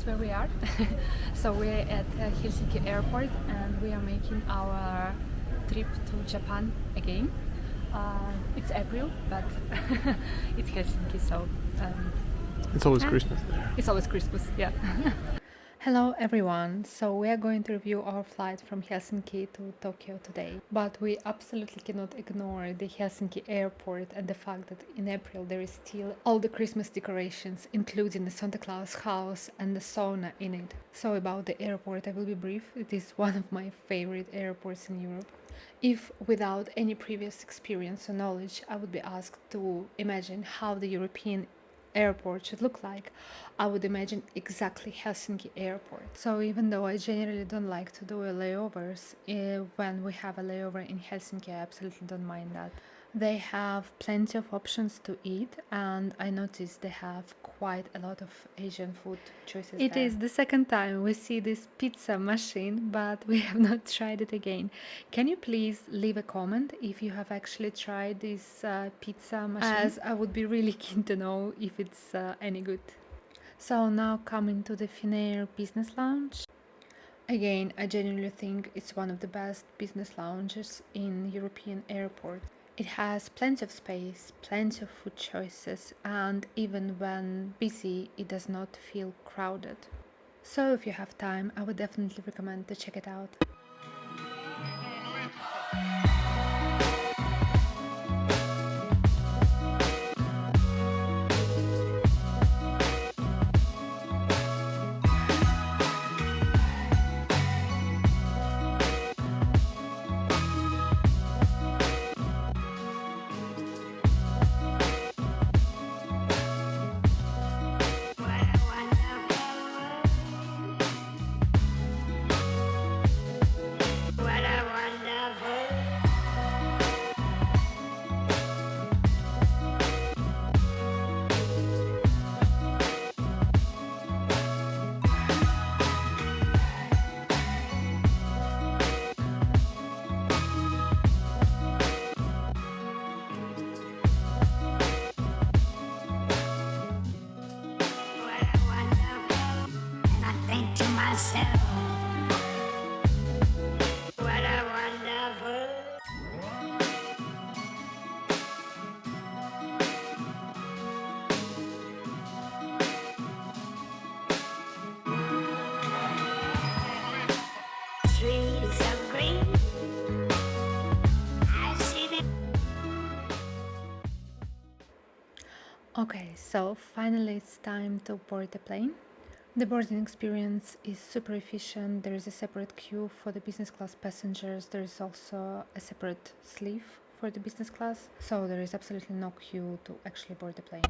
where we are. So we're at Helsinki airport and we are making our trip to Japan again. It's April, but it's Helsinki, so It's always yeah. Christmas there. It's always Christmas, yeah. Hello everyone, so we are going to review our flight from Helsinki to Tokyo today. But we absolutely cannot ignore the Helsinki airport and the fact that in April there is still all the Christmas decorations, including the Santa Claus house and the sauna in it. So about the airport I will be brief, it is one of my favorite airports in Europe. If without any previous experience or knowledge I would be asked to imagine how the European airport should look like, I would imagine exactly Helsinki airport. So even though I generally don't like to do layovers, when we have a layover in Helsinki, I absolutely don't mind that. They have plenty of options to eat, and I noticed they have quite a lot of Asian food choices. It is the second time we see this pizza machine, but we have not tried it again. Can you please leave a comment if you have actually tried this pizza machine? As I would be really keen to know if it's any good. So now coming to the FINNAIR business lounge. Again, I genuinely think it's one of the best business lounges in European airports. It has plenty of space, plenty of food choices, and even when busy, it does not feel crowded. So if you have time, I would definitely recommend to check it out. Okay, so finally it's time to board the plane. The boarding experience is super efficient. There is a separate queue for the business class passengers. There is also a separate sleeve for the business class. So there is absolutely no queue to actually board the plane.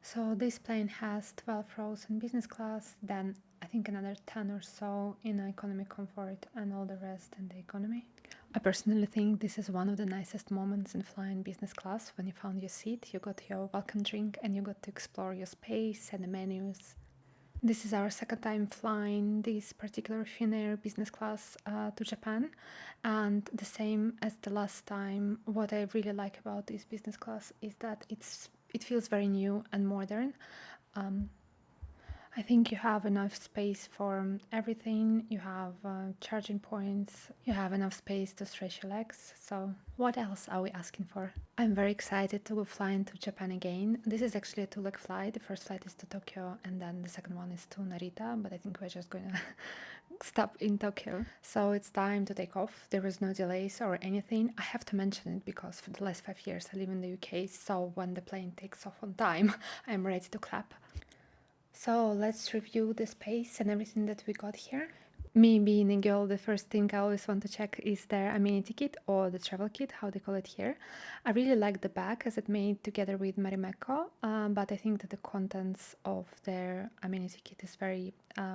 So this plane has 12 rows in business class, then I think another 10 or so in economy comfort and all the rest in the economy. I personally think this is one of the nicest moments in flying business class. When you found your seat, you got your welcome drink and you got to explore your space and the menus. This is our second time flying this particular FINNAIR business class to Japan, and the same as the last time, what I really like about this business class is that it feels very new and modern. I think you have enough space for everything. You have charging points. You have enough space to stretch your legs. So what else are we asking for? I'm very excited to fly into Japan again. This is actually a two-leg flight. The first flight is to Tokyo and then the second one is to Narita, but I think we're just going to stop in Tokyo. So it's time to take off. There is no delays or anything. I have to mention it because for the last 5 years I live in the UK, so when the plane takes off on time, I'm ready to clap. So let's review the space and everything that we got here. Me being a girl, the first thing I always want to check is their amenity kit or the travel kit, how they call it here. I really like the bag as it made together with Marimekko, but I think that the contents of their amenity kit is very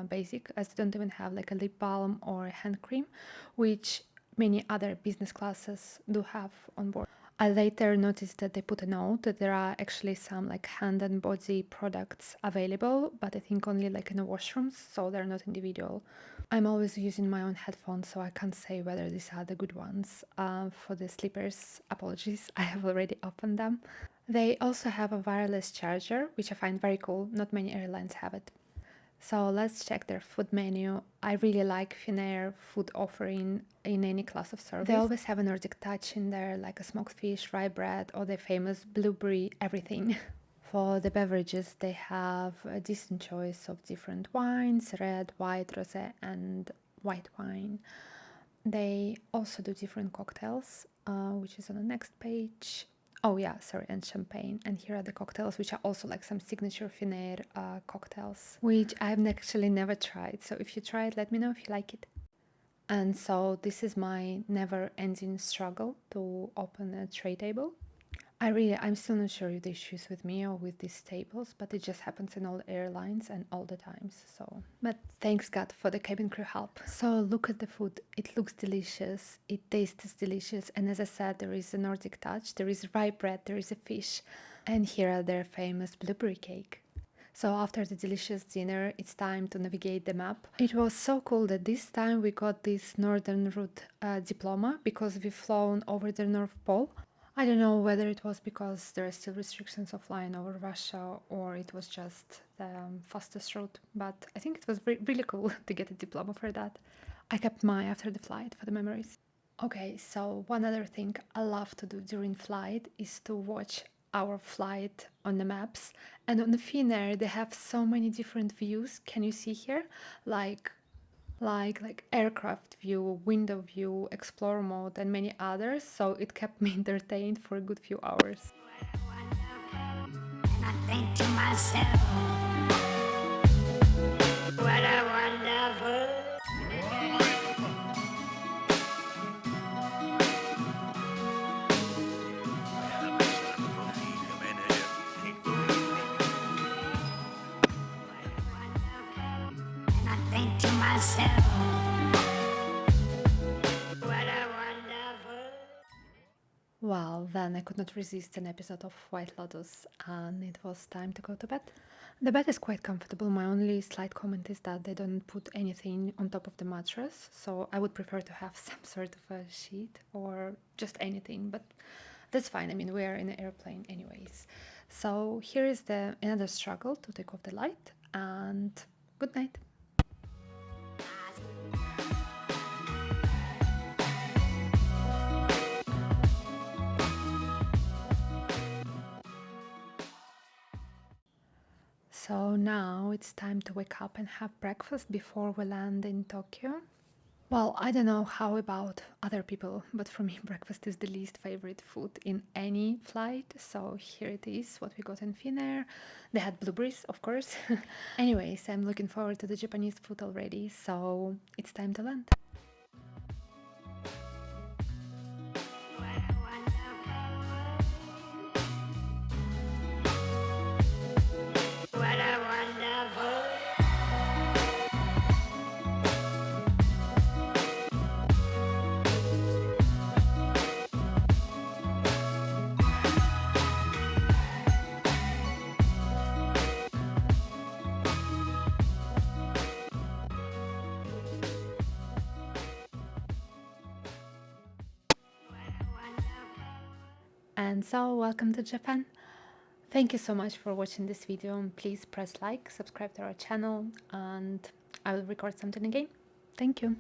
basic, as they don't even have like a lip balm or a hand cream, which many other business classes do have on board. I later noticed that they put a note that there are actually some like hand and body products available, but I think only like in the washrooms, so they're not individual. I'm always using my own headphones, so I can't say whether these are the good ones. For the slippers, apologies, I have already opened them. They also have a wireless charger, which I find very cool. Not many airlines have it. So let's check their food menu. I really like FINNAIR food offering in any class of service. They always have a Nordic touch in there, like a smoked fish, rye bread, or the famous blueberry everything. For the beverages, they have a decent choice of different wines, red, white, rosé, and white wine. They also do different cocktails, which is on the next page. Oh yeah, sorry, and champagne. And here are the cocktails, which are also like some signature FINNAIR cocktails, which I've actually never tried. So if you try it, let me know if you like it. And so this is my never-ending struggle to open a tray table. I'm still not sure if they choose with me or with these tables, but it just happens in all airlines and all the times. So, but thanks God for the cabin crew help. So look at the food. It looks delicious. It tastes delicious. And as I said, there is a Nordic touch. There is rye bread. There is a fish, and here are their famous blueberry cake. So after the delicious dinner, it's time to navigate the map. It was so cool that this time we got this Northern Route diploma because we've flown over the North Pole. I don't know whether it was because there are still restrictions of flying over Russia or it was just the fastest route, but I think it was really cool to get a diploma for that. I kept mine after the flight for the memories. Okay, so one other thing I love to do during flight is to watch our flight on the maps. And on the FINNAIR, they have so many different views. Can you see here? Like aircraft view, window view, explore mode, and many others. So it kept me entertained for a good few hours. I think to myself, what a wonderful. And I think to myself, what a wonderful. Well, then I could not resist an episode of White Lotus, and it was time to go to bed. The bed is quite comfortable. My only slight comment is that they don't put anything on top of the mattress, so I would prefer to have some sort of a sheet or just anything, but that's fine. I mean, we are in an airplane anyways. So here is the another struggle to take off the light, and good night. So now it's time to wake up and have breakfast before we land in Tokyo. Well, I don't know how about other people, but for me, breakfast is the least favorite food in any flight. So here it is, what we got in FINNAIR. They had blueberries, of course. Anyways, I'm looking forward to the Japanese food already, so it's time to land. What a wonderful. And so, welcome to Japan. Thank you so much for watching this video. Please press like, subscribe to our channel, and I will record something again. Thank you.